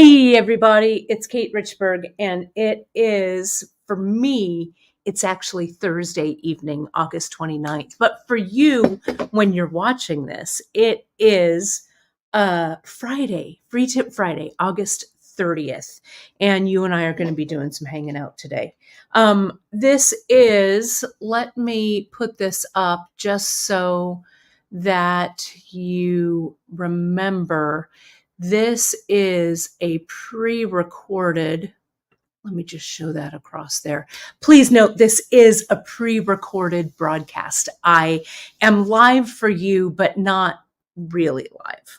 Hey everybody, it's Kate Richburg, and it is, for me, it's actually Thursday evening, August 29th. But for you, when you're watching this, it is Friday, Free Tip Friday, August 30th. And you and I are going to be doing some hanging out today. Let me put this up just so that you remember. This is a pre-recorded, let me just show that across there. Please note, this is a pre-recorded broadcast. I am live for you, but not really live.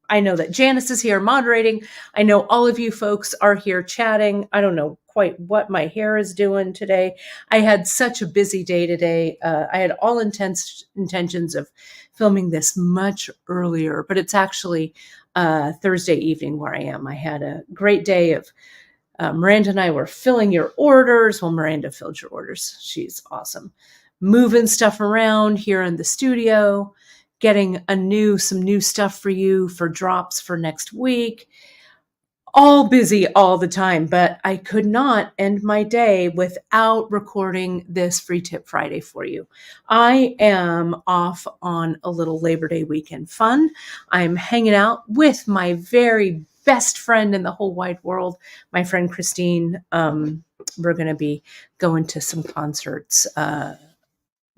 I know that Janice is here moderating. I know all of you folks are here chatting. I don't know quite what my hair is doing today. I had such a busy day today. I had all intentions of filming this much earlier, but it's actually Thursday evening where I am. I had a great day of Miranda and I were filling your orders. Well, Miranda filled your orders. She's awesome. Moving stuff around here in the studio, getting some new stuff for you for drops for next week. All busy all the time, but I could not end my day without recording this Free Tip Friday for you. I am off on a little Labor Day weekend fun. I'm hanging out with my very best friend in the whole wide world, my friend Christine. We're going to be going to some concerts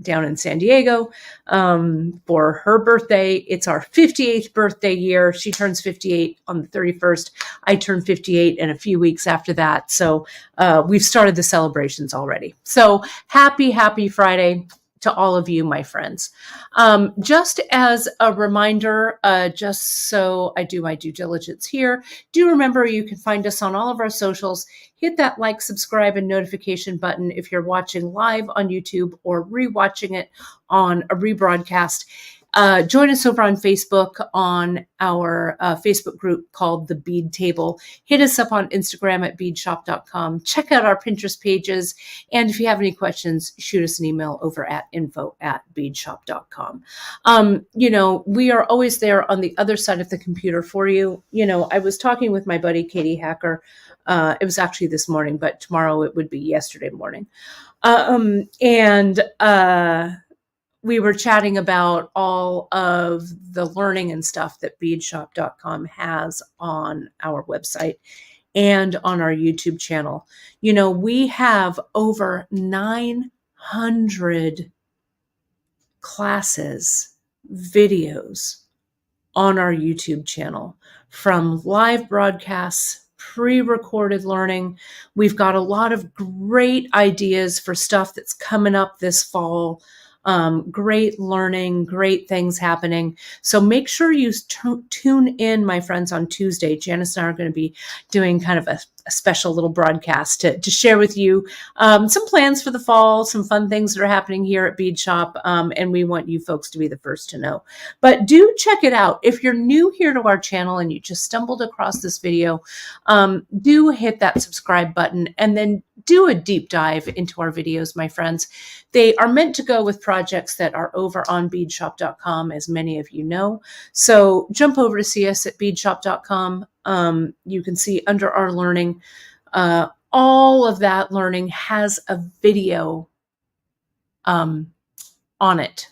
down in San Diego for her birthday. It's our 58th birthday year. She turns 58 on the 31st. I turn 58 in a few weeks after that. So we've started the celebrations already. So happy Friday to all of you, my friends. Just as a reminder, just so I do my due diligence here, do remember you can find us on all of our socials. Hit that like, subscribe, and notification button if you're watching live on YouTube or rewatching it on a rebroadcast. Join us over on Facebook on our Facebook group called The Bead Table. Hit us up on Instagram at beadshop.com. Check out our Pinterest pages. And if you have any questions, shoot us an email over at info@beadshop.com. We are always there on the other side of the computer for you. I was talking with my buddy, Katie Hacker. It was actually this morning, but tomorrow it would be yesterday morning. We were chatting about all of the learning and stuff that beadshop.com has on our website and on our YouTube channel. We have over 900 classes, videos on our YouTube channel, from live broadcasts, pre-recorded learning. We've got a lot of great ideas for stuff that's coming up this fall. Great learning, great things happening. So make sure you tune in, my friends, on Tuesday. Janice and I are going to be doing kind of a special little broadcast to share with you some plans for the fall, some fun things that are happening here at Bead Shop, and we want you folks to be the first to know. But do check it out. If you're new here to our channel and you just stumbled across this video, do hit that subscribe button and then do a deep dive into our videos, my friends. They are meant to go with projects that are over on beadshop.com, as many of you know. So jump over to see us at beadshop.com. You can see under our learning, all of that learning has a video on it,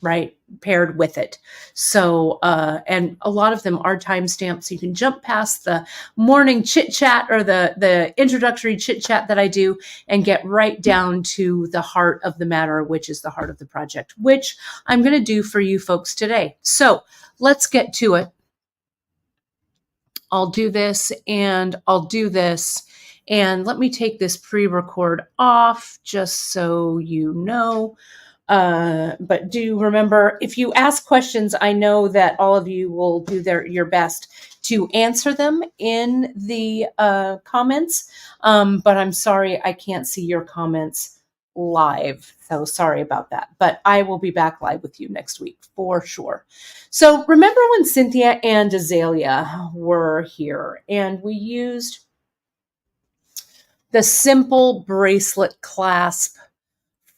right? Paired with it. So, and a lot of them are timestamped, so you can jump past the morning chit chat or the introductory chit chat that I do and get right down to the heart of the matter, which is the heart of the project, which I'm going to do for you folks today. So let's get to it. I'll do this and I'll do this. And let me take this pre-record off just so you know. But do remember, if you ask questions, I know that all of you will do your best to answer them in the comments. But I'm sorry, I can't see your comments live. So sorry about that. But I will be back live with you next week for sure. So remember when Cynthia and Azalea were here and we used the simple bracelet clasp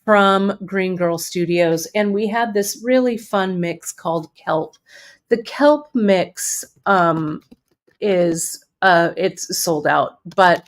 from Green Girl Studios, and we had this really fun mix called Kelp. The Kelp mix is it's sold out, but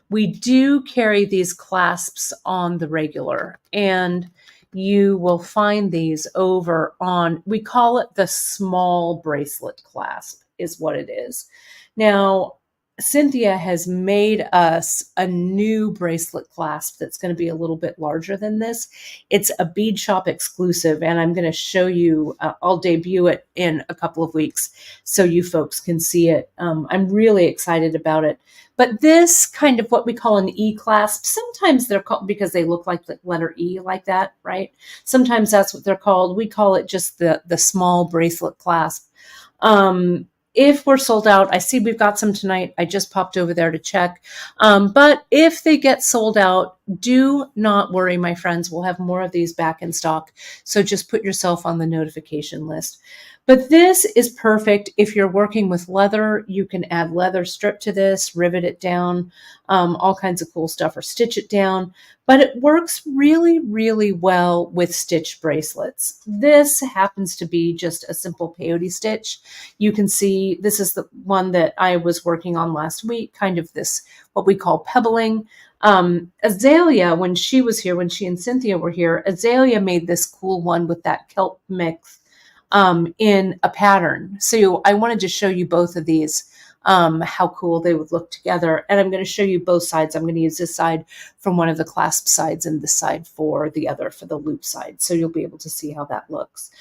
we do carry these clasps on the regular, and you will find these over on, we call it the small bracelet clasp is what it is. Now, Cynthia has made us a new bracelet clasp that's going to be a little bit larger than this. It's a bead shop exclusive, and I'm going to show you, I'll debut it in a couple of weeks so you folks can see it. I'm really excited about it. But this kind of what we call an E clasp, sometimes they're called because they look like the letter E like that, right? Sometimes that's what they're called. We call it just the small bracelet clasp. If we're sold out, I see we've got some tonight. I just popped over there to check. But if they get sold out, do not worry, my friends. We'll have more of these back in stock. So just put yourself on the notification list. But this is perfect if you're working with leather. You can add leather strip to this, rivet it down, all kinds of cool stuff, or stitch it down. But it works really, really well with stitch bracelets. This happens to be just a simple peyote stitch. You can see this is the one that I was working on last week, kind of this, what we call pebbling. Azalea, when she was here, when she and Cynthia were here, Azalea made this cool one with that kelp mix in a pattern. So I wanted to show you both of these, how cool they would look together. And I'm going to show you both sides. I'm going to use this side from one of the clasp sides and this side for the other, for the loop side. So you'll be able to see how that looks.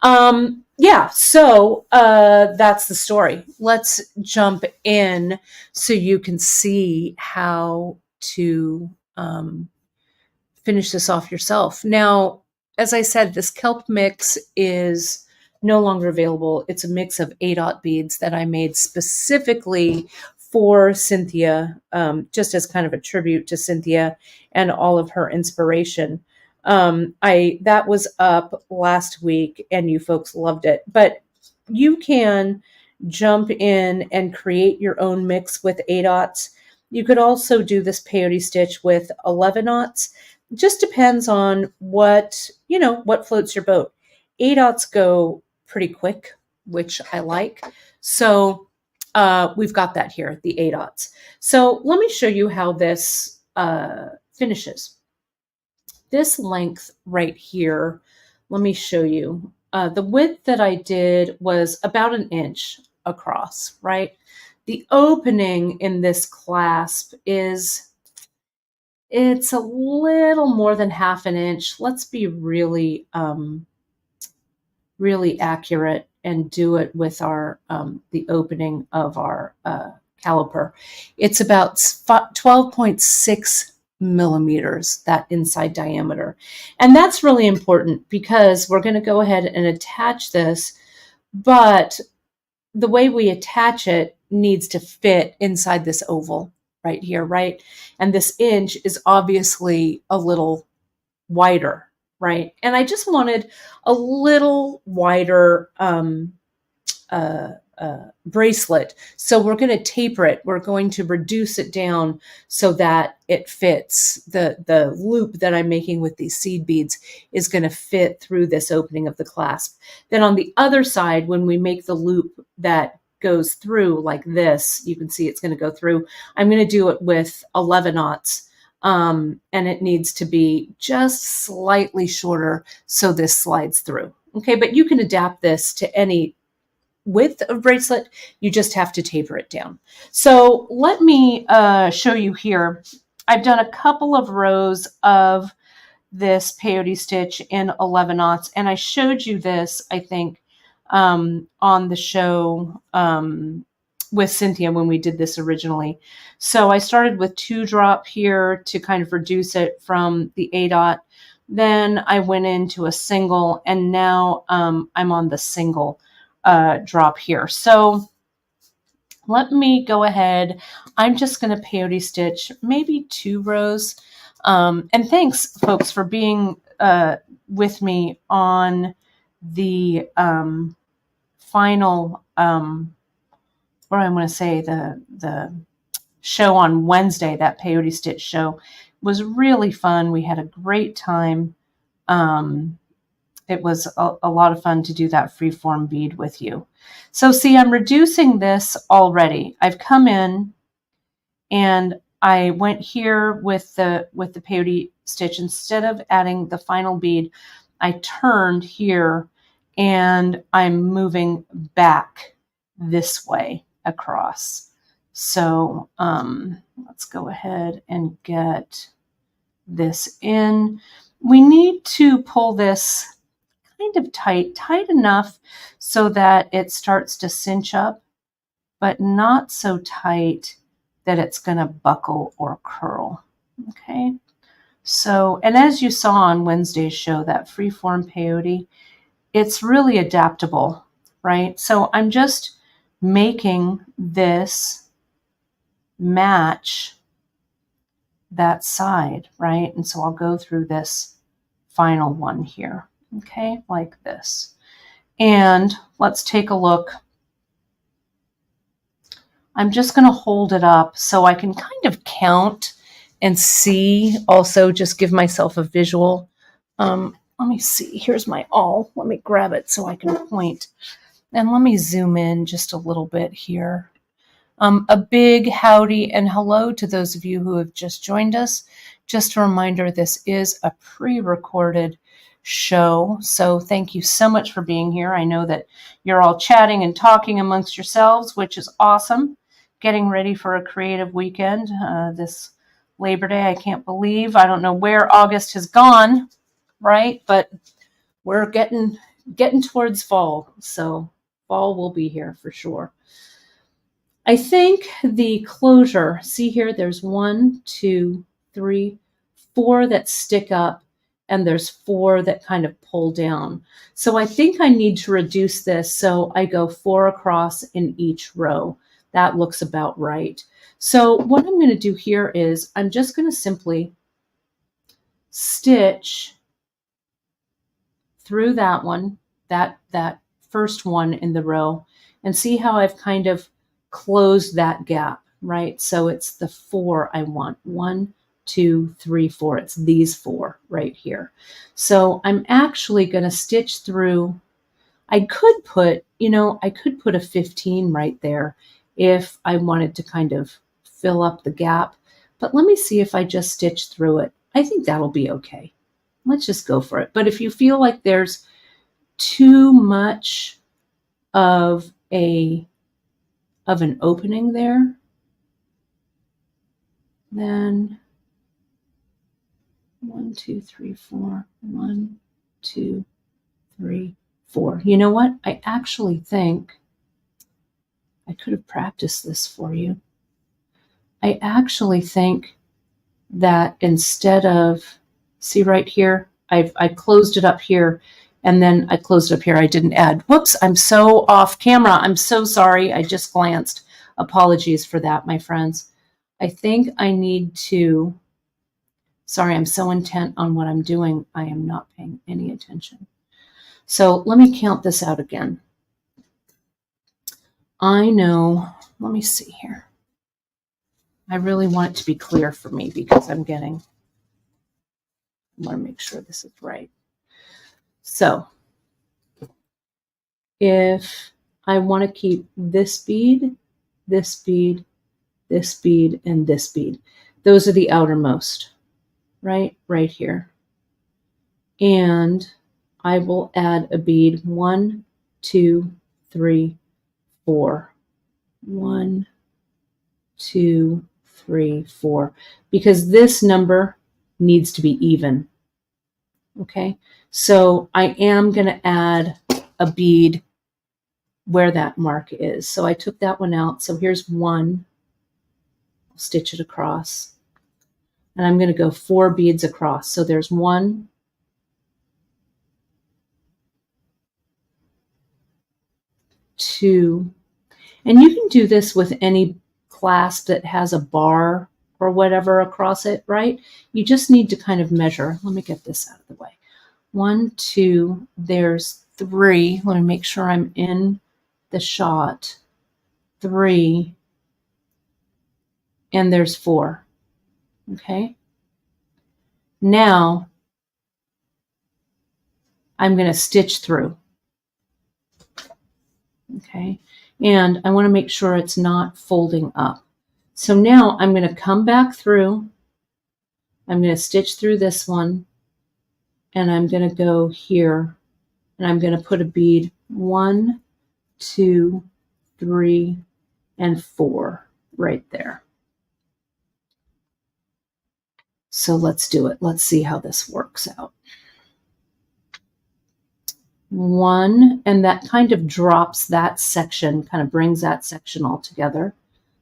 Yeah, so that's the story. Let's jump in so you can see how to finish this off yourself. Now, as I said, this kelp mix is no longer available. It's a mix of 8/0 beads that I made specifically for Cynthia, just as kind of a tribute to Cynthia and all of her inspiration. That was up last week and you folks loved it, but you can jump in and create your own mix with 8/0. You could also do this peyote stitch with 11/0. Just depends on what, what floats your boat. 8/0 go pretty quick, which I like. So we've got that here, the 8/0. So let me show you how this finishes. This length right here, let me show you. The width that I did was about 1 inch across, right? The opening in this clasp it's a little more than 1/2 inch. Let's be really, really accurate and do it with our the opening of our caliper. It's about 12.6 millimeters, that inside diameter. And that's really important because we're going to go ahead and attach this, but the way we attach it needs to fit inside this oval right here, right? And this inch is obviously a little wider, right? And I just wanted a little wider bracelet. So we're going to taper it. We're going to reduce it down so that it fits. The loop that I'm making with these seed beads is going to fit through this opening of the clasp. Then on the other side, when we make the loop that goes through like this, you can see it's going to go through. I'm going to do it with 11/0. And it needs to be just slightly shorter so this slides through. Okay, but you can adapt this to any width of bracelet. You just have to taper it down. So let me show you here. I've done a couple of rows of this peyote stitch in 11/0, and I showed you this, I think, on the show with Cynthia when we did this originally. So I started with 2-drop here to kind of reduce it from the 8/0. Then I went into a single, and now I'm on the single drop here. So let me go ahead. I'm just going to peyote stitch maybe 2 rows. And thanks, folks, for being with me on the final, or I want to say the show on Wednesday, that peyote stitch show was really fun. We had a great time. it was a lot of fun to do that freeform bead with you. So see, I'm reducing this already. I've come in and I went here with the peyote stitch. Instead of adding the final bead, I turned here and I'm moving back this way across. So let's go ahead and get this in. We need to pull this kind of tight enough so that it starts to cinch up, but not so tight that it's going to buckle or curl. Okay. So, and as you saw on Wednesday's show, that freeform peyote, it's really adaptable, right? So I'm just making this match that side, right? And so I'll go through this final one here, okay, like this. And let's take a look. I'm just going to hold it up so I can kind of count and see, also just give myself a visual. Let me see. Here's my awl. Let me grab it so I can point. And let me zoom in just a little bit here. A big howdy and hello to those of you who have just joined us. Just a reminder, this is a pre-recorded show, so thank you so much for being here. I know that you're all chatting and talking amongst yourselves, which is awesome. Getting ready for a creative weekend this Labor Day. I can't believe. I don't know where August has gone, right? But we're getting towards fall, so fall will be here for sure. I think the closure, see here, there's 1, 2, 3, 4 that stick up, and there's 4 that kind of pull down. So I think I need to reduce this so I go 4 across in each row. That looks about right. So what I'm going to do here is I'm just going to simply stitch through that one, that first one in the row, and see how I've kind of closed that gap, right? So it's the 4 I want. 1, 2, 3, 4. It's these 4 right here. So I'm actually going to stitch through. I could put, I could put a 15 right there if I wanted to kind of fill up the gap. But let me see if I just stitch through it. I think that'll be okay. Let's just go for it. But if you feel like there's too much of an opening there, then 1, 2, 3, 4. 1, 2, 3, 4. You know what? I actually think I could have practiced this for you. I actually think that instead of, see right here, I closed it up here, and then I closed it up here. I didn't add. Whoops, I'm so off camera. I'm so sorry. I just glanced. Apologies for that, my friends. I think I need to, sorry, I'm so intent on what I'm doing, I am not paying any attention. So let me count this out again. I know, let me see here. I really want it to be clear for me because I want to make sure this is right. So if I want to keep this bead, this bead, this bead, and this bead, those are the outermost, right here. And I will add a bead 1, 2, 3, 4. 1, 2, 3, 4, because this number needs to be even. Okay, so I am going to add a bead where that mark is. So I took that one out. So here's 1. I'll stitch it across. And I'm going to go 4 beads across. So there's 1, 2, and you can do this with any clasp that has a bar or whatever across it, right? You just need to kind of measure. Let me get this out of the way. 1, 2, there's 3. Let me make sure I'm in the shot. 3, and there's 4. Okay. Now I'm going to stitch through. Okay. And I want to make sure it's not folding up. So now I'm going to come back through. I'm going to stitch through this one, and I'm going to go here, and I'm going to put a bead 1, 2, 3, and 4 right there. So let's do it. Let's see how this works out. 1, and that kind of drops that section, kind of brings that section all together.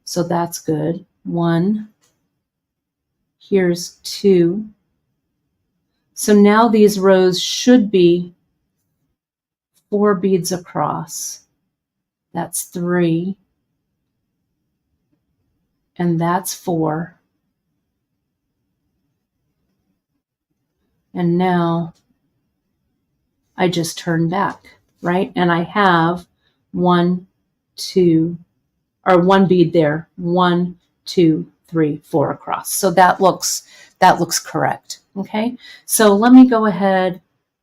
So that's good. 1. Here's 2. So now these rows should be 4 beads across. That's 3. And that's 4. And now I just turn back, right? And I have 1, 2, or 1 bead there. 1, 2, 3, 4 across. So that looks correct. Okay. So let me go ahead,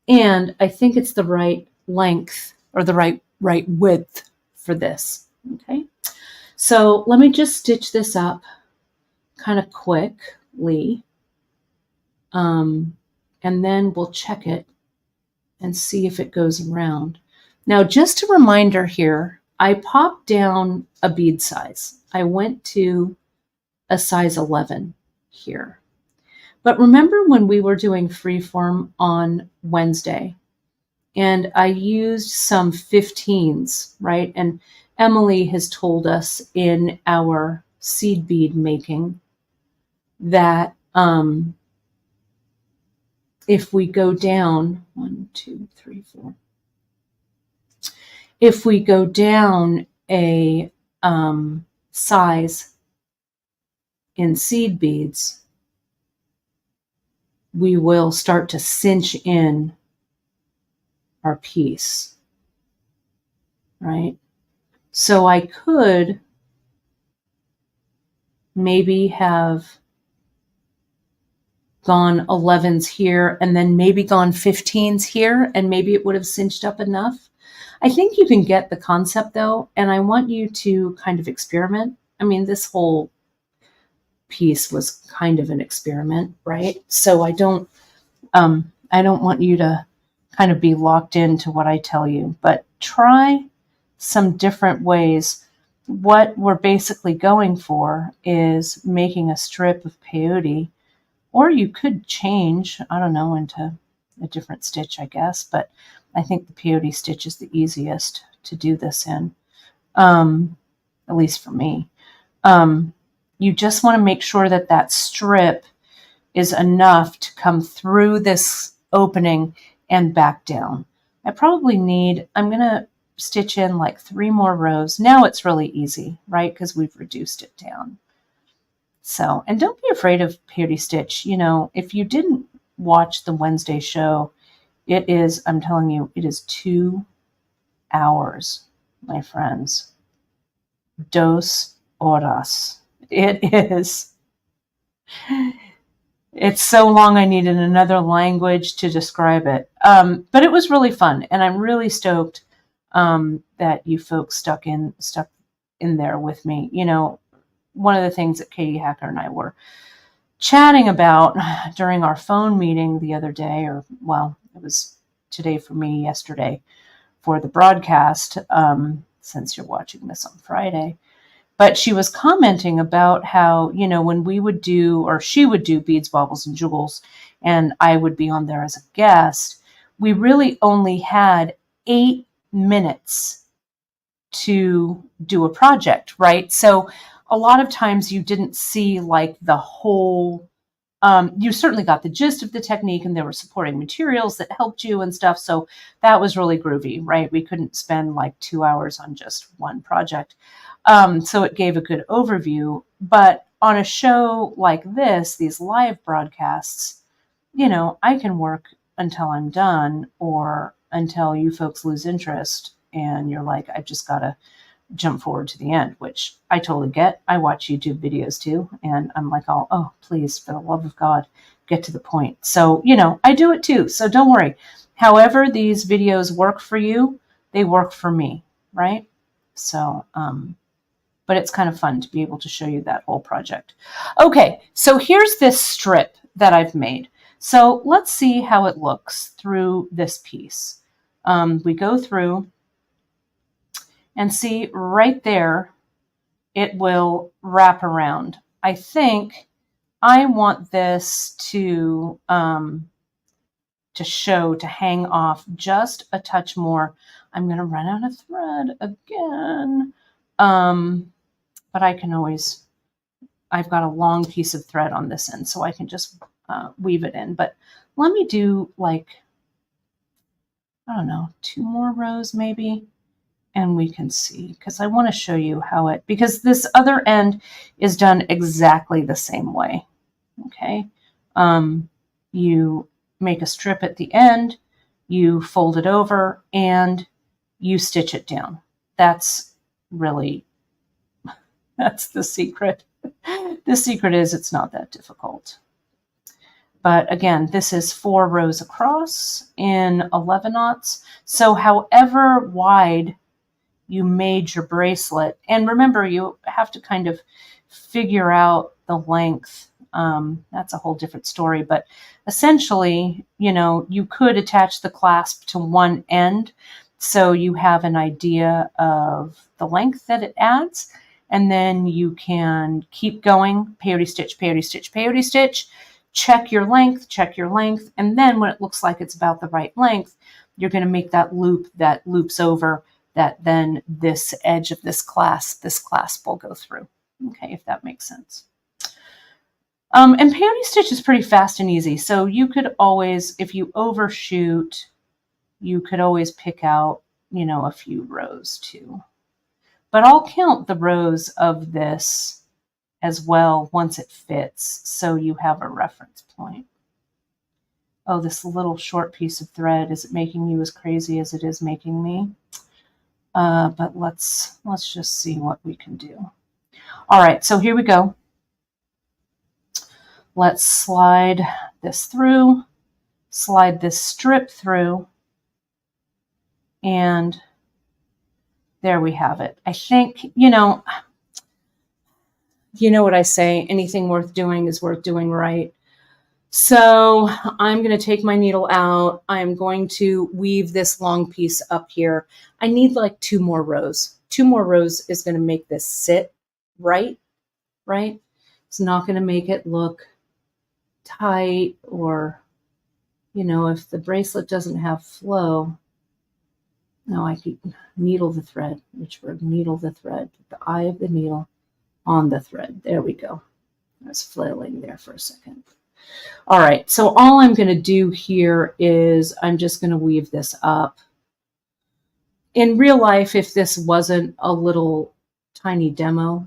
and I think it's the right length or the right width for this. Okay. So let me just stitch this up kind of quickly. And then we'll check it and see if it goes around. Now, just a reminder here, I popped down a bead size. I went to a size 11 here. But remember when we were doing freeform on Wednesday, and I used some 15s, right? And Emily has told us in our seed bead making that if we go down 1, 2, 3, 4, if we go down a size in seed beads, we will start to cinch in our piece, right? So I could maybe have gone 11s here and then maybe gone 15s here, and maybe it would have cinched up enough. I think you can get the concept though, and I want you to kind of experiment. I mean, this whole piece was kind of an experiment, right? So I don't want you to kind of be locked into what I tell you, but try some different ways. What we're basically going for is making a strip of peyote, or you could change, I don't know, into a different stitch, I guess, but I think the peyote stitch is the easiest to do this in, at least for me. You just want to make sure that that strip is enough to come through this opening and back down. I probably need, I'm going to stitch in like 3 more rows. Now it's really easy, right? Because we've reduced it down. So, and don't be afraid of peyote stitch. You know, if you didn't watch the Wednesday show, it is, I'm telling you, it is 2 hours, my friends. 2 horas. It is. It's so long I needed another language to describe it. But it was really fun, and I'm really stoked that you folks stuck in there with me. You know, one of the things that Katie Hacker and I were chatting about during our phone meeting the other day, or well, it was today for me, yesterday for the broadcast, since you're watching this on Friday. But she was commenting about how, you know, when we would do, or she would do Beads, Baubles, and Jewels, and I would be on there as a guest, we really only had 8 minutes to do a project, right? So a lot of times you didn't see like the whole, you certainly got the gist of the technique, and there were supporting materials that helped you and stuff. So that was really groovy, right? We couldn't spend like 2 hours on just one project. So it gave a good overview. But on a show like this, these live broadcasts, you know, I can work until I'm done, or until you folks lose interest and you're like, I just got to jump forward to the end, which I totally get. I watch YouTube videos too, and I'm like, oh, please, for the love of God, get to the point. So, you know, I do it too. So don't worry. however these videos work for you, they work for me, right? So, but it's kind of fun to be able to show you that whole project. Okay, so here's this strip that I've made. So let's see how it looks through this piece. We go through and see right there, it will wrap around. I think I want this to show, to hang off just a touch more. I'm going to run out of thread again. But I can always, I've got a long piece of thread on this end, so I can just weave it in. But let me do like, I don't know, 2 more rows maybe, and we can see, because I want to show you how it, because this other end is done exactly the same way. Okay. You make a strip at the end, you fold it over, and you stitch it down. That's really, that's the secret. The secret is it's not that difficult. But again, this is 4 rows across in 11 knots. So however wide you made your bracelet, and remember, you have to kind of figure out the length. That's a whole different story, but essentially, you know, you could attach the clasp to one end so you have an idea of the length that it adds, and then you can keep going, peyote stitch, peyote stitch, peyote stitch, check your length, and then when it looks like it's about the right length, you're going to make that loop that loops over, that then this edge of this clasp will go through. Okay, if that makes sense. And peyote stitch is pretty fast and easy. So you could always, if you overshoot, you could always pick out, you know, a few rows too. But I'll count the rows of this as well once it fits, so you have a reference point. Oh, this little short piece of thread, is it making you as crazy as it is making me? But let's just see what we can do. All right, so here we go. Let's slide this through, slide this strip through, and there we have it. I think, you know what I say, anything worth doing is worth doing right. So I'm going to take my needle out. I'm going to weave this long piece up here. I need like 2 more rows. 2 more rows is going to make this sit right? It's not going to make it look tight, or, you know, if the bracelet doesn't have flow. No, I could needle the thread, needle the thread, put the eye of the needle on the thread. There we go. I was flailing there for a second. All right, so all I'm going to do here is I'm just going to weave this up. In real life, if this wasn't a little tiny demo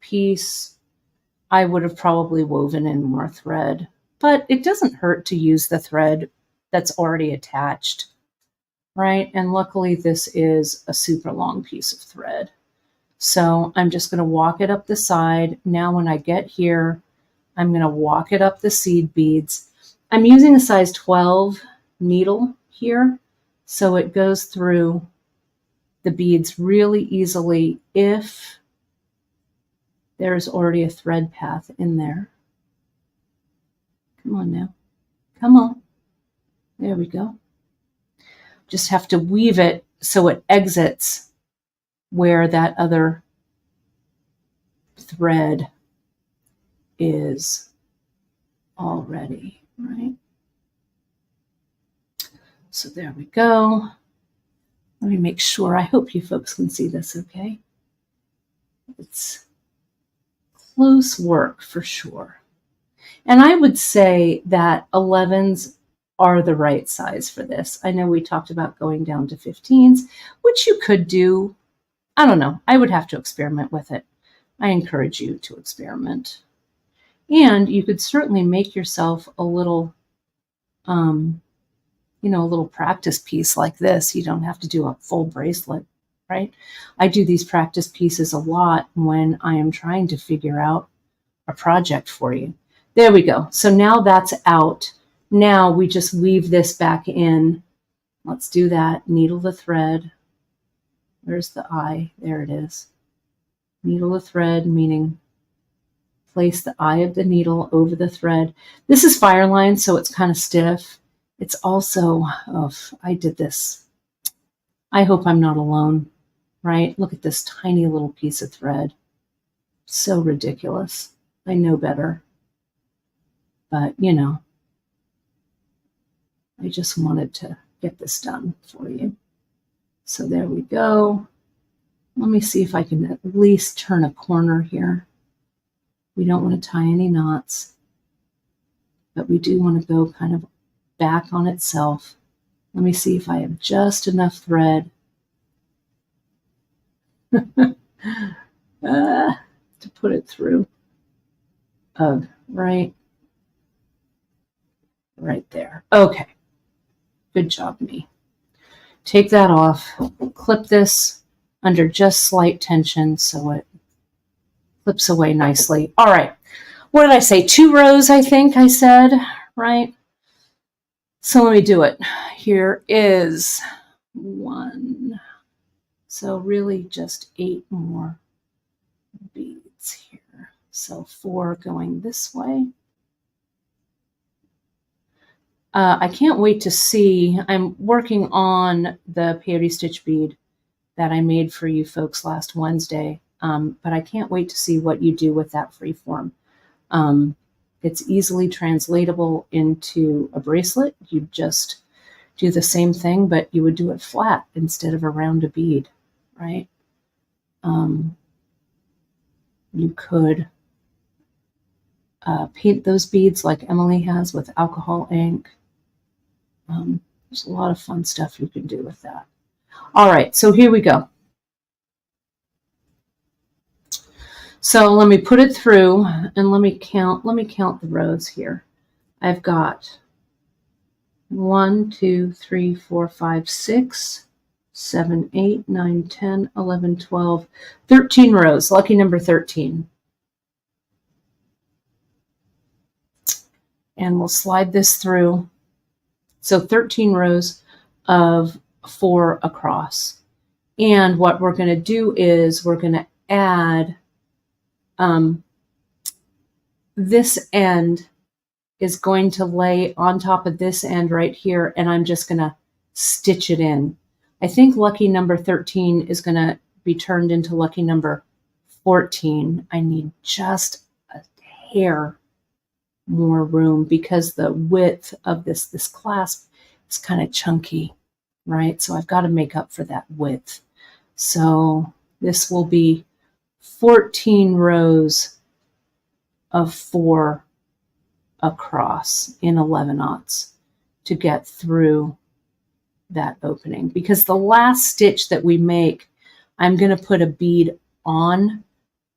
piece, I would have probably woven in more thread, but it doesn't hurt to use the thread that's already attached, right? And luckily this is a super long piece of thread. So I'm just going to walk it up the side. Now when I get here, I'm going to walk it up the seed beads. I'm using a size 12 needle here, so it goes through the beads really easily if there's already a thread path in there. Come on now. Come on. There we go. Just have to weave it so it exits where that other thread is already, right? So there we go. Let me make sure. I hope you folks can see this okay. It's close work for sure. And I would say that 11s are the right size for this. I know we talked about going down to 15s, which you could do. I don't know. I would have to experiment with it. I encourage you to experiment. And you could certainly make yourself a little, you know, a little practice piece like this. You don't have to do a full bracelet, right? I do these practice pieces a lot when I am trying to figure out a project for you. There we go. So now that's out. now we just weave this back in. Let's do that. Needle the thread. Where's the eye? There it is. Needle the thread, meaning place the eye of the needle over the thread. This is Fireline, so it's kind of stiff. It's also, oh, I did this. I hope I'm not alone, right? Look at this tiny little piece of thread. So ridiculous. I know better. But, you know, I just wanted to get this done for you. So there we go. Let me see if I can at least turn a corner here. We don't want to tie any knots, but we do want to go kind of back on itself. Let me see if I have just enough thread to put it through. Ugh, right there. Okay, good job, me. Take that off, clip this under just slight tension so it clips away nicely. All right, what did I say? 2 rows, I think I said, right? So let me do it. Here is 1. So really just 8 more beads here. So 4 going this way. I can't wait to see, I'm working on the peyote stitch bead that I made for you folks last Wednesday, but I can't wait to see what you do with that freeform. It's easily translatable into a bracelet. You just do the same thing, but you would do it flat instead of around a bead, right? You could paint those beads like Emily has with alcohol ink. There's a lot of fun stuff you can do with that. All right, so here we go. So let me put it through and let me count the rows here. I've got 1, 2, 3, 4, 5, 6, 7, 8, 9, 10, 11, 12, 13 rows, lucky number 13. And we'll slide this through. So 13 rows of 4 across. And what we're going to do is we're going to add this end is going to lay on top of this end right here, and I'm just going to stitch it in. I think lucky number 13 is going to be turned into lucky number 14. I need just a hair more room because the width of this clasp is kind of chunky, right? So I've got to make up for that width. So this will be 14 rows of 4 across in 11/0 to get through that opening, because the last stitch that we make, I'm going to put a bead on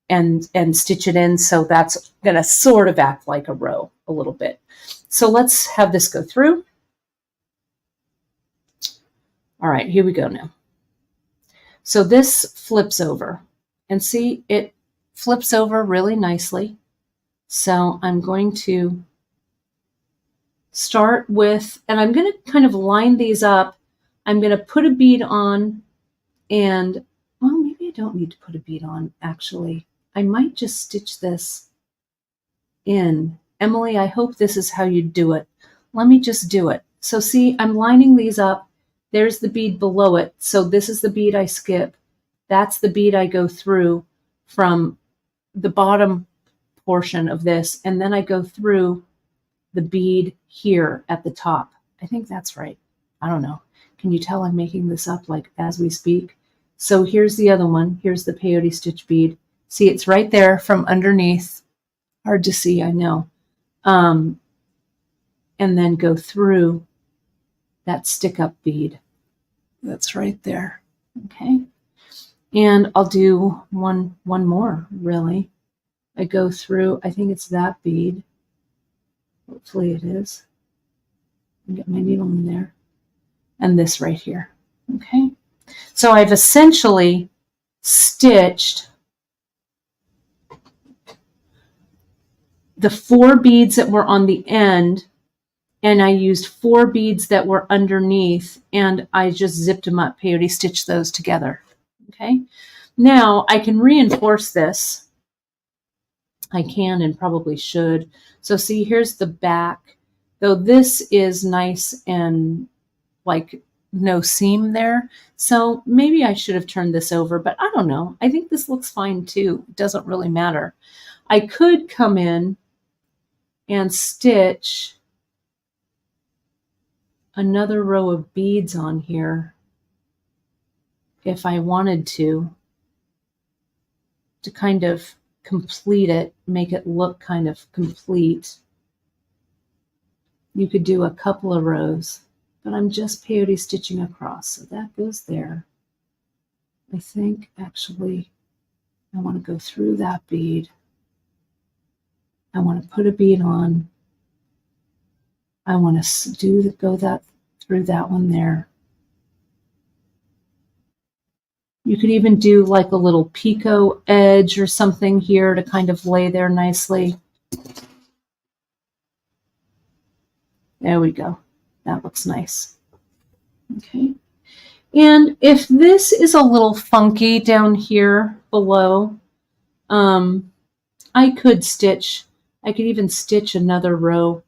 and stitch it in, so that's going to sort of act like a row a little bit. So let's have this go through. All right, here we go now. So this flips over, and see, it flips over really nicely. So I'm going to start with, and I'm going to kind of line these up. I'm going to put a bead on, and, well, maybe I don't need to put a bead on, actually. I might just stitch this in. Emily, I hope this is how you do it. Let me just do it. So see, I'm lining these up. There's the bead below it. So this is the bead I skip. That's the bead I go through from the bottom portion of this. And then I go through the bead here at the top. I think that's right. I don't know. Can you tell I'm making this up like as we speak? So here's the other one. Here's the peyote stitch bead. See, it's right there from underneath. Hard to see, I know. And then go through that stick-up bead. That's right there. Okay. And I'll do one more, really. I go through, I think it's that bead. Hopefully it is. I'll get my needle in there. And this right here. Okay. So I've essentially stitched the 4 beads that were on the end and I used 4 beads that were underneath, and I just zipped them up, peyote stitched those together. Okay, now I can reinforce this. I can and probably should. So see, here's the back. Though this is nice and like no seam there. So maybe I should have turned this over, but I don't know. I think this looks fine too. It doesn't really matter. I could come in and stitch another row of beads on here if I wanted to kind of complete it, make it look kind of complete. You could do a couple of rows, but I'm just peyote stitching across, so that goes there. I think actually I want to go through that bead. I want to put a bead on. I want to go through that one there. You could even do like a little picot edge or something here to kind of lay there nicely. There we go. That looks nice. Okay. And if this is a little funky down here below, I could even stitch another row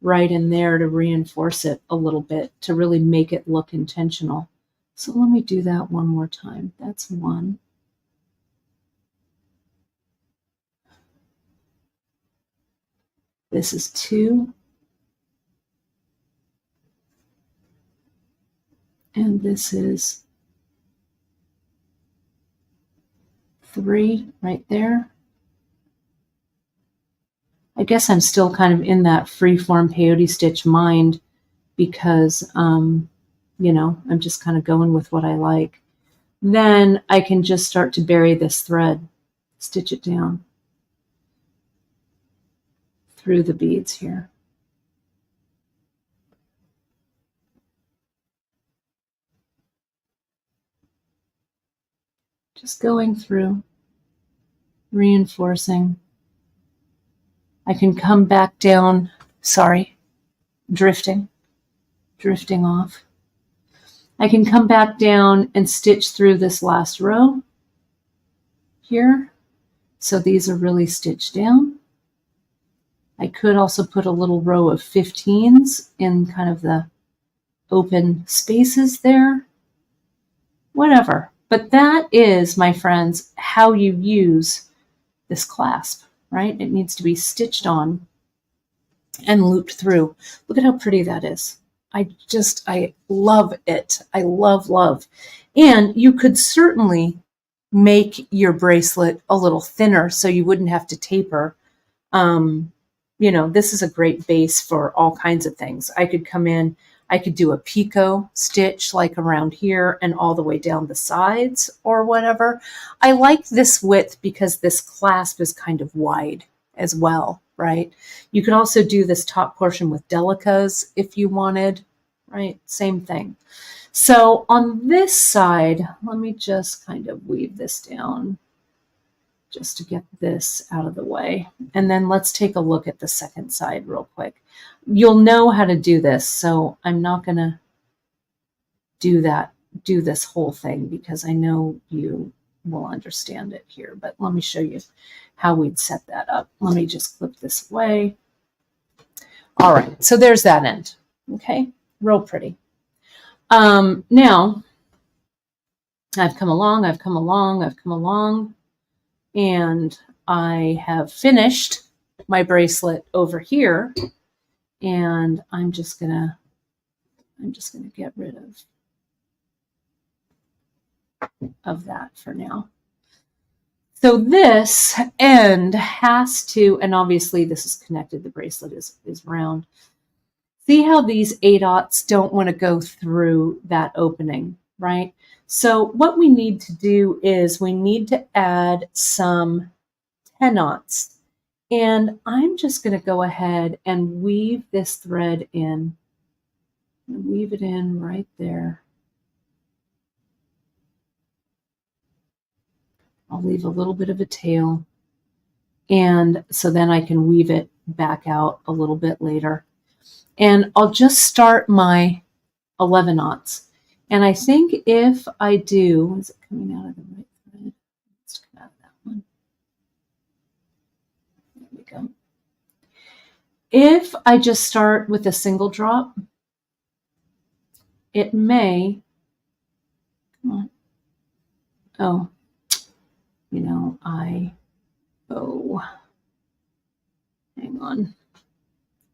right in there to reinforce it a little bit to really make it look intentional. So let me do that one more time. That's one. This is 2. And this is 3 right there. I guess I'm still kind of in that freeform peyote stitch mind because, you know, I'm just kind of going with what I like. Then I can just start to bury this thread, stitch it down through the beads here. Just going through, reinforcing. I can come back down, drifting off. I can come back down and stitch through this last row here. So these are really stitched down. I could also put a little row of 15s in kind of the open spaces there. Whatever. But that is, my friends, how you use this clasp, right? It needs to be stitched on and looped through. Look at how pretty that is. I love it. I love. And you could certainly make your bracelet a little thinner so you wouldn't have to taper. You know, this is a great base for all kinds of things. I could come in, I could do a picot stitch like around here and all the way down the sides or whatever. I like this width because this clasp is kind of wide as well, right? You could also do this top portion with delicas if you wanted, right? Same thing. So on this side, let me just kind of weave this down just to get this out of the way. And then let's take a look at the second side real quick. You'll know how to do this, so I'm not going to do this whole thing because I know you will understand it here. But let me show you how we'd set that up. Let me just clip this away. All right, so there's that end. Okay, real pretty. Now, I've come along, and I have finished my bracelet over here, and I'm just gonna get rid of that for now. So this end has to, and obviously this is connected, the bracelet is round. See how these A-dots don't want to go through that opening, right? So what we need to do is we need to add some 10-knots. And I'm just going to go ahead and weave this thread in. Weave it in right there. I'll leave a little bit of a tail. And so then I can weave it back out a little bit later. And I'll just start my 11 knots. And I think if I do, is it coming out of the right thread? Let's come out of that one. There we go. If I just start with a single drop, it may, come on. Oh, you know, hang on.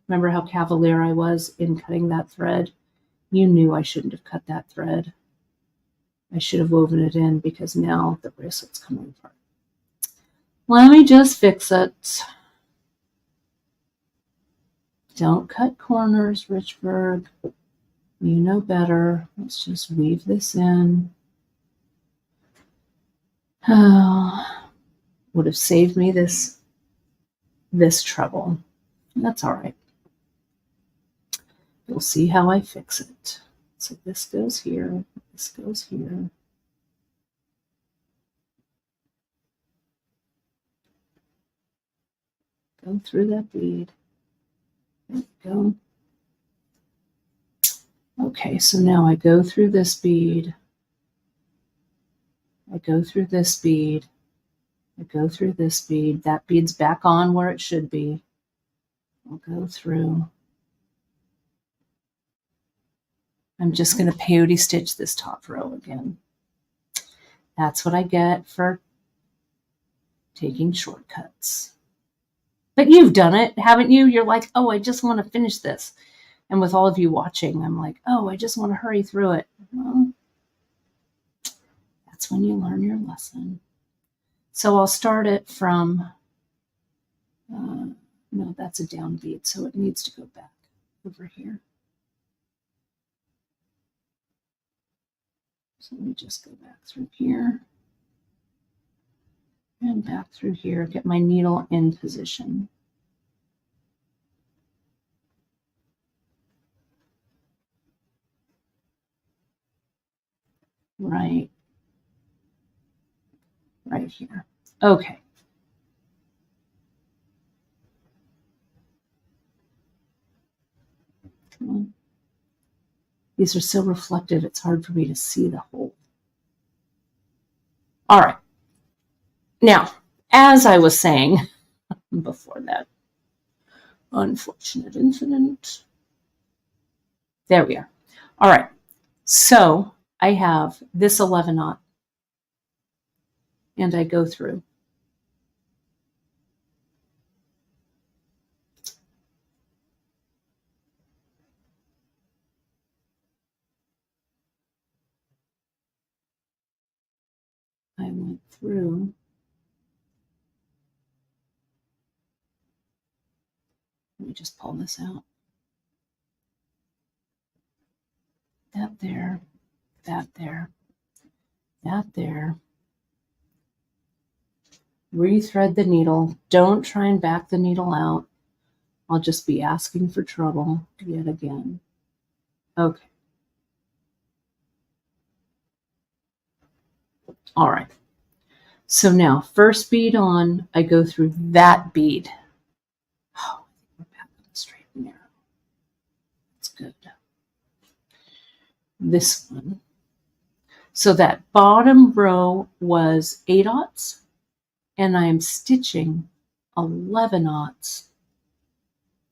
Remember how cavalier I was in cutting that thread? You knew I shouldn't have cut that thread. I should have woven it in because now the bracelet's coming apart. Let me just fix it. Don't cut corners, Richburg. You know better. Let's just weave this in. Oh, would have saved me this trouble. That's all right. You'll see how I fix it. So this goes here. This goes here. Go through that bead. There we go. Okay, so now I go through this bead. I go through this bead. I go through this bead. That bead's back on where it should be. I'll go through. I'm just going to peyote stitch this top row again. That's what I get for taking shortcuts. But you've done it, haven't you? You're like, oh, I just want to finish this. And with all of you watching, I'm like, oh, I just want to hurry through it. Well, that's when you learn your lesson. So I'll start it from, no, that's a down bead, so it needs to go back over here. So let me just go back through here and back through here, get my needle in position. Right here. Okay. Come on. These are so reflective, it's hard for me to see the hole. All right. Now, as I was saying before that unfortunate incident, there we are. All right. So I have this 11 knot and I go through. I went through. Let me just pull this out. That there, that there, that there. Rethread the needle. Don't try and back the needle out. I'll just be asking for trouble yet again. Okay. All right. So now, first bead on, I go through that bead. Oh, we're back on the straight and narrow. That's good. This one. So that bottom row was 8/0, and I am stitching 11/0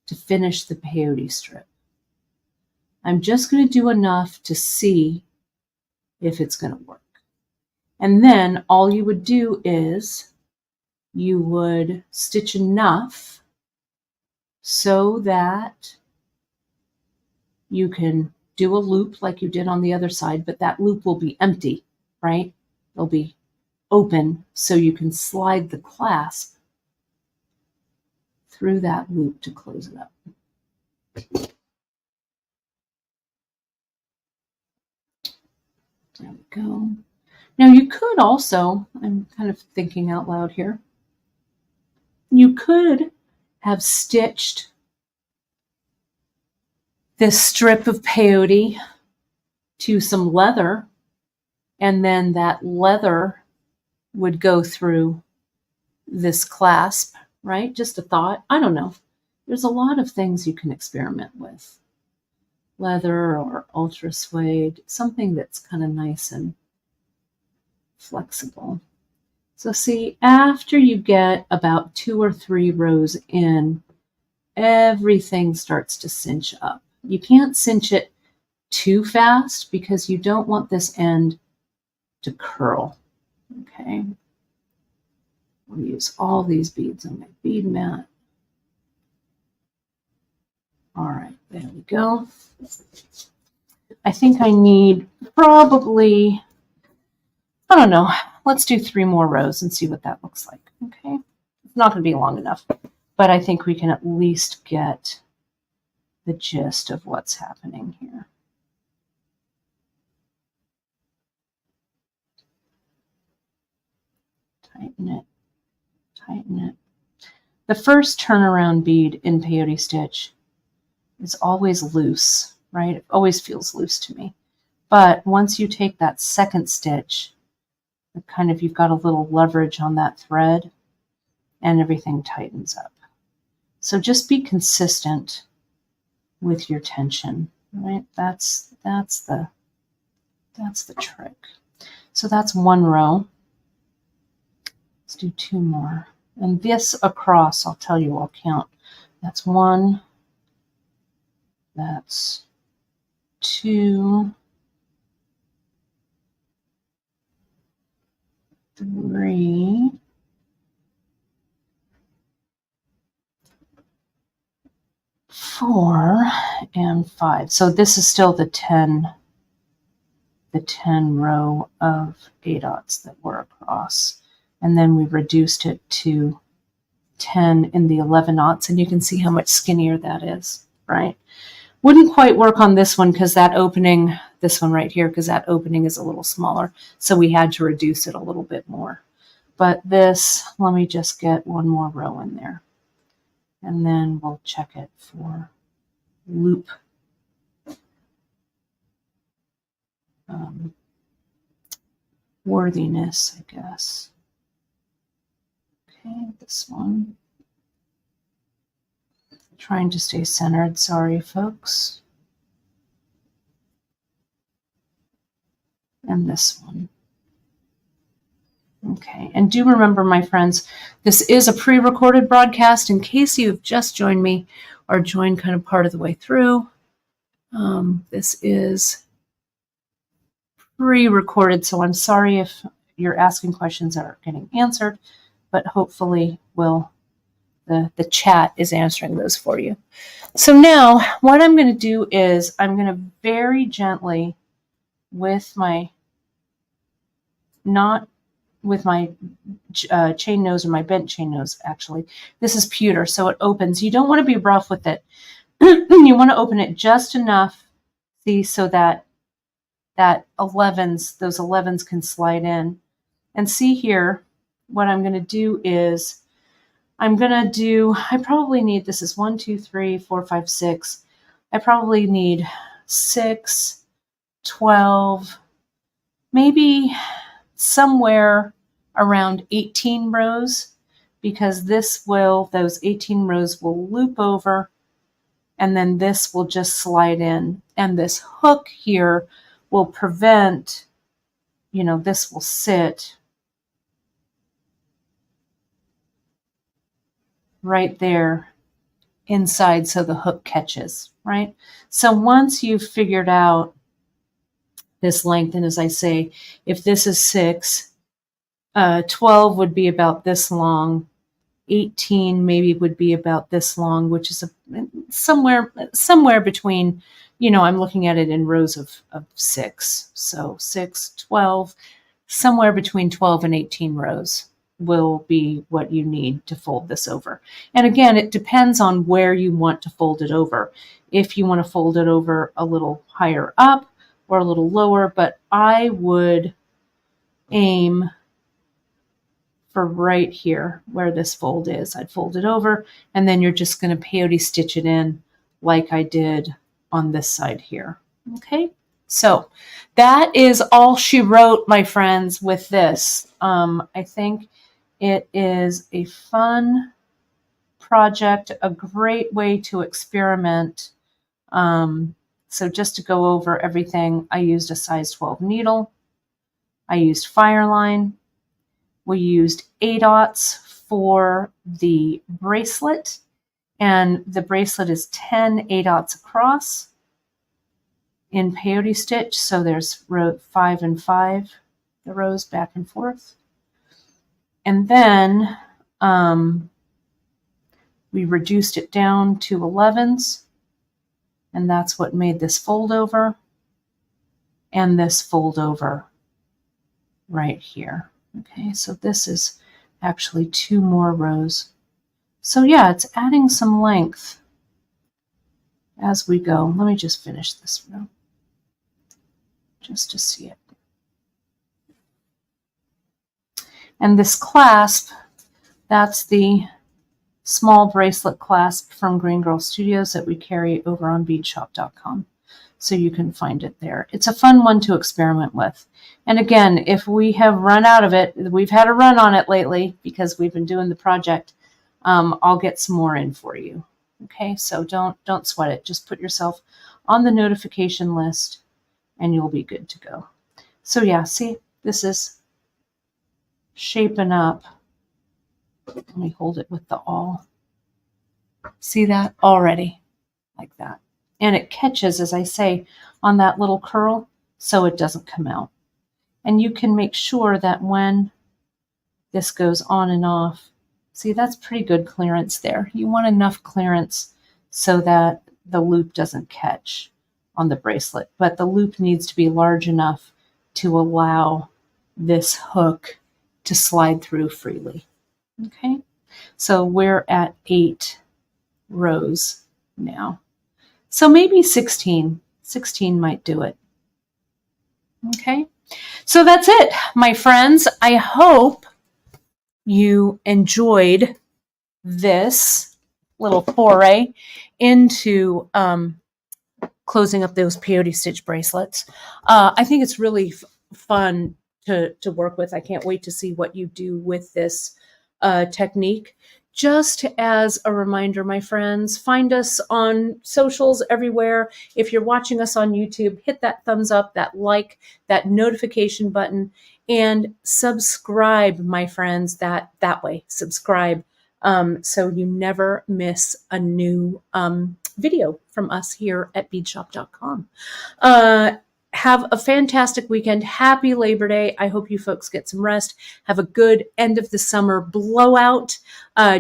to finish the peyote strip. I'm just going to do enough to see if it's going to work. And then all you would do is you would stitch enough so that you can do a loop like you did on the other side, but that loop will be empty, right? It'll be open so you can slide the clasp through that loop to close it up. There we go. Now you could also, I'm kind of thinking out loud here, you could have stitched this strip of peyote to some leather, and then that leather would go through this clasp, right? Just a thought. I don't know. There's a lot of things you can experiment with. leather or ultra suede, something that's kind of nice and flexible. So see, after you get about 2 or 3 rows in, everything starts to cinch up. You can't cinch it too fast because you don't want this end to curl. Okay. I'll use all these beads on my bead mat. All right, there we go. I think I need probably, I don't know, let's do 3 more rows and see what that looks like. Okay. It's not going to be long enough, but I think we can at least get the gist of what's happening here. Tighten it, tighten it. The first turnaround bead in peyote stitch is always loose, right? It always feels loose to me. But once you take that second stitch, kind of you've got a little leverage on that thread and everything tightens up. So just be consistent with your tension, right? That's the trick. So that's 1 row. Let's do 2 more. And this across, I'll tell you, I'll count. That's 1. That's 2. 3. 4 and 5. So this is still the 10 row of 8/0 that were across. And then we reduced it to 10 in the 11/0, and you can see how much skinnier that is, right? Wouldn't quite work on this one because that opening, this one right here, because that opening is a little smaller. So we had to reduce it a little bit more. But this, let me just get 1 more row in there. And then we'll check it for loop worthiness, I guess. Okay, this one. Trying to stay centered, sorry folks. And this one. Okay, and do remember, my friends, this is a pre-recorded broadcast in case you've just joined me or joined kind of part of the way through. This is pre-recorded, so I'm sorry if you're asking questions that aren't getting answered, but hopefully the chat is answering those for you. So now what I'm going to do is I'm going to very gently with my, not with my chain nose or my bent chain nose, actually. This is pewter, so it opens. You don't want to be rough with it. You want to open it just enough, see, so that those 11s can slide in. And see here, what I'm going to do is I probably need, this is 1, 2, 3, 4, 5, 6. I probably need 6, 12, maybe somewhere around 18 rows, because those 18 rows will loop over, and then this will just slide in. And this hook here will prevent, this will sit right there inside so the hook catches, right? So once you've figured out this length, and as I say, if this is 6, 12 would be about this long, 18 maybe would be about this long, which is somewhere between, I'm looking at it in rows of 6. So 6, 12, somewhere between 12 and 18 rows will be what you need to fold this over. And again, it depends on where you want to fold it over. If you want to fold it over a little higher up or a little lower, but I would aim for right here where this fold is. I'd fold it over, and then you're just going to peyote stitch it in like I did on this side here. Okay, so that is all she wrote, my friends, with this. I think it is a fun project, a great way to experiment. So just to go over everything, I used a size 12 needle. I used Fireline. We used A-dots for the bracelet, and the bracelet is 10 A-dots across in Peyote stitch. So there's row 5 and 5, the rows back and forth. And then we reduced it down to 11s, and that's what made this fold over and this fold over right here. Okay, so this is actually 2 more rows. So yeah, it's adding some length as we go. Let me just finish this row just to see it. And this clasp, that's the small bracelet clasp from Green Girl Studios that we carry over on beadshop.com. So you can find it there. It's a fun one to experiment with. And again, if we have run out of it, we've had a run on it lately because we've been doing the project, I'll get some more in for you. Okay, so don't sweat it. Just put yourself on the notification list and you'll be good to go. So yeah, see, this is shaping up. Let me hold it with the awl. See that already? Like that. And it catches, as I say, on that little curl so it doesn't come out. And you can make sure that when this goes on and off, see, that's pretty good clearance there. You want enough clearance so that the loop doesn't catch on the bracelet, but the loop needs to be large enough to allow this hook to slide through freely. Okay, so we're at 8 rows now. So maybe 16 might do it. Okay, so that's it, my friends. I hope you enjoyed this little foray into closing up those peyote stitch bracelets. I think it's really fun to work with. I can't wait to see what you do with this technique. Just as a reminder, my friends, find us on socials everywhere. If you're watching us on YouTube, hit that thumbs up, that like, that notification button, and subscribe, my friends, that way. Subscribe so you never miss a new video from us here at beadshop.com. Have a fantastic weekend. Happy Labor Day. I hope you folks get some rest. Have a good end of the summer blowout.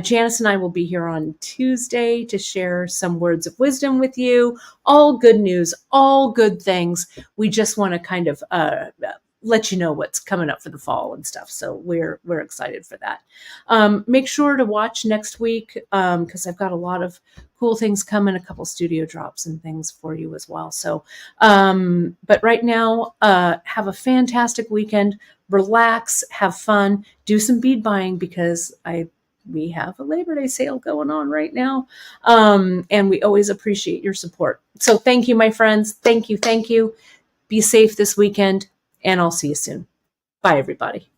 Janice and I will be here on Tuesday to share some words of wisdom with you. All good news, all good things. We just want to kind of let you know what's coming up for the fall and stuff. So we're excited for that. Make sure to watch next week because I've got a lot of cool things coming, a couple studio drops and things for you as well. So, but right now, have a fantastic weekend. Relax, have fun, do some bead buying because we have a Labor Day sale going on right now. And we always appreciate your support. So thank you, my friends. Thank you. Thank you. Be safe this weekend. And I'll see you soon. Bye, everybody.